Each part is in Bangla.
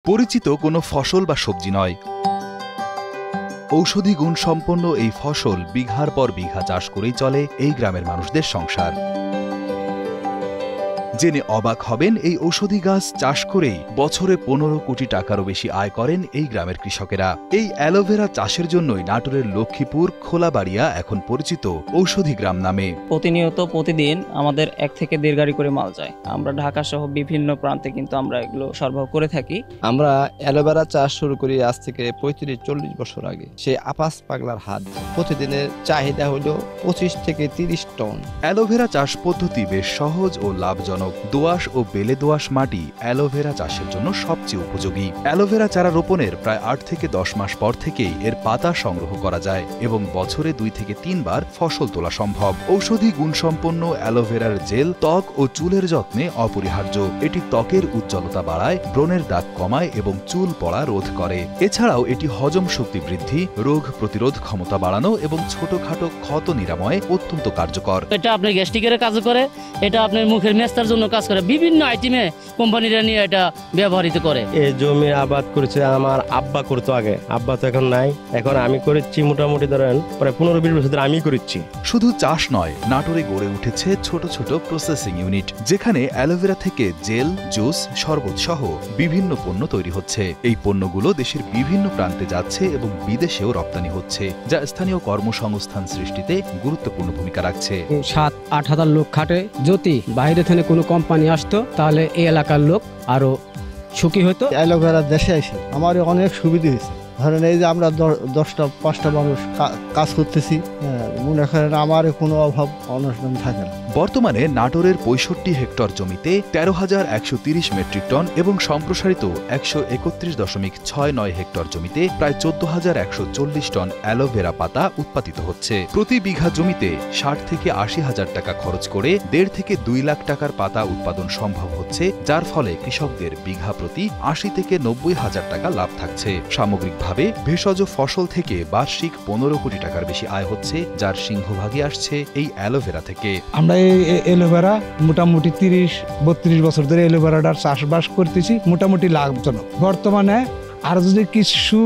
পরিচিত কোনো ফসল বা সবজি নয়, ঔষধি গুণসম্পন্ন এই ফসল বিঘার পর বিঘা চাষ করেই চলে এই গ্রামের মানুষদের সংসার। জেনে অবাক হবেন, এই ঔষধি গাছ চাষ করেই বছরে 15 কোটি টাকারও বেশি আয় করেন এই গ্রামের কৃষকেরা। এই অ্যালোভেরা চাষের জন্যই নাটোরের লক্ষ্মীপুর খোলাবাড়িয়া এখন পরিচিত ঔষধি গ্রাম নামে। প্রতিদিন আমাদের 1 থেকে 1.5 গাড়ি করে মাল যায়। আমরা ঢাকা সহ বিভিন্ন প্রান্তে কিন্তু আমরা এগুলো সরবরাহ করে থাকি। আমরা অ্যালোভেরা চাষ শুরু করি আজ থেকে 35-40 বছর আগে। সেই আপাস পাগলার হাত। প্রতিদিনের চাহিদা হলো 25 থেকে 30 টন। অ্যালোভেরা চাষ পদ্ধতি বেশ সহজ ও লাভজনক। দোআঁশ ও বেলে দোআঁশ মাটি অ্যালোভেরা চাষের জন্য সবচেয়ে উপযোগী। অ্যালোভেরা চারা রোপণের প্রায় 8 থেকে 10 মাস পর থেকেই এর পাতা সংগ্রহ করা যায় এবং বছরে 2 থেকে 3 বার ফসল তোলা সম্ভব। ঔষধি গুণসম্পন্ন অ্যালোভেরার জেল ত্বক ও চুলের যত্নে অপরিহার্য। এটি ত্বকের উজ্জ্বলতা বাড়ায়, ব্রণের দাগ কমায় এবং চুল পড়া রোধ করে। এছাড়াও এটি হজম শক্তি বৃদ্ধি, রোগ প্রতিরোধ ক্ষমতা বাড়ানো এবং ছোটখাটো ক্ষত নিরাময়ে অত্যন্ত কার্যকর। এটা আপনার গ্যাস্ট্রিকের কাজ করে, এটা আপনার মুখের মেস্তার জন্য কাজ করে। বিভিন্ন আইটেমে কোম্পানিরা নিয়ে এটা ব্যবহৃত করে। এই জমি আবাদ করেছে আমার আব্বা করতো আগে, আব্বা তো এখন নাই। এখন আমি করেছি মোটামুটি ধরেন প্রায় 15-20 বছর ধরে আমি করেছি। শুধু চাষ নয়, নাটোরে গড়ে উঠেছে ছোট ছোট প্রসেসিং ইউনিট, যেখানে অ্যালোভেরা থেকে জেল, জুস, শরবত সহ বিভিন্ন পণ্য তৈরি হচ্ছে। এই পণ্যগুলো দেশের বিভিন্ন প্রান্তে যাচ্ছে এবং বিদেশেও রপ্তানি হচ্ছে, যা স্থানীয় কর্মসংস্থান সৃষ্টিতে গুরুত্বপূর্ণ ভূমিকা রাখছে। 7-8 হাজার লোক খাটে। যদি বাইরে থেকে কোনো কোম্পানি আসতো তাহলে এই এলাকার লোক আরো সুখী হতো। অ্যালোভেরা দেশে এসে আমার অনেক সুবিধা হয়েছে। ধরেন এই যে আমরা 10টা-5টা মানুষ কাজ করতেছি, মনে করেন আমার কোনো অভাব অনটন থাকে না। বর্তমানে নাটোরের 65 হেক্টর জমিতে 13,130 মেট্রিক টন এবং সম্প্রসারিত 131.69 হেক্টর জমিতে প্রায় 14,140 টন অ্যালোভেরা পাতা উৎপাদিত হচ্ছে। প্রতি বিঘা জমিতে 60 থেকে 80 হাজার টাকা খরচ করে 1.5 থেকে 2 লাখ টাকার পাতা উৎপাদন সম্ভব হচ্ছে, যার ফলে কৃষকদের বিঘা প্রতি 80 থেকে 90 হাজার টাকা লাভ থাকছে। সামগ্রিকভাবে ভেষজ ফসল থেকে বার্ষিক 15 কোটি টাকার বেশি আয় হচ্ছে, যার সিংহভাগই আসছে এই অ্যালোভেরা থেকে। আমরা এই অ্যালোভেরা মোটামুটি 30-32 বছর ধরে অ্যালোভেরাটার চাষবাস করতেছি, মোটামুটি লাভজনক। বর্তমানে আর যদি কিছু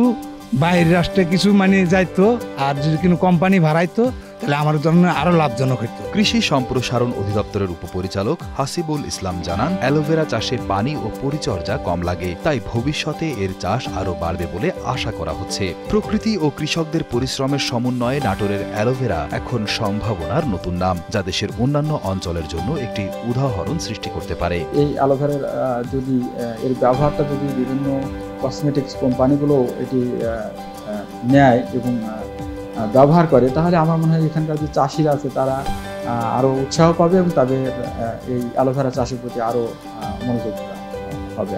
বাইরের রাষ্ট্রে কিছু যাইতো আর যদি কোনো কোম্পানি ভাড়াইতো তাহলে আমার জন্য আরো লাভজনক হতো। কৃষি সম্প্রসারণ অধিদপ্তরের উপপরিচালক হাসিবুল ইসলাম জানান, অ্যালোভেরা চাষে পানি ও পরিচর্যা কম লাগে, তাই ভবিষ্যতে এর চাষ আরো বাড়বে বলে আশা করা হচ্ছে। প্রকৃতি ও কৃষকদের পরিশ্রমের সমন্বয়ে নাটোরের অ্যালোভেরা এখন সম্ভাবনার নতুন নাম, যা দেশের অন্যান্য অঞ্চলের জন্য একটি উদাহরণ সৃষ্টি করতে পারে। এই অ্যালোভেরার যদি এর ব্যবহারটা যদি বিভিন্ন কসমেটিক্স কোম্পানিগুলো এটি নেয় এবং ব্যবহার করে, তাহলে আমার মনে হয় এখানকার যে চাষিরা আছে তারা আরো উৎসাহ পাবে এবং তাদের এই অ্যালোভেরা চাষের প্রতি আরো মনোযোগ হবে।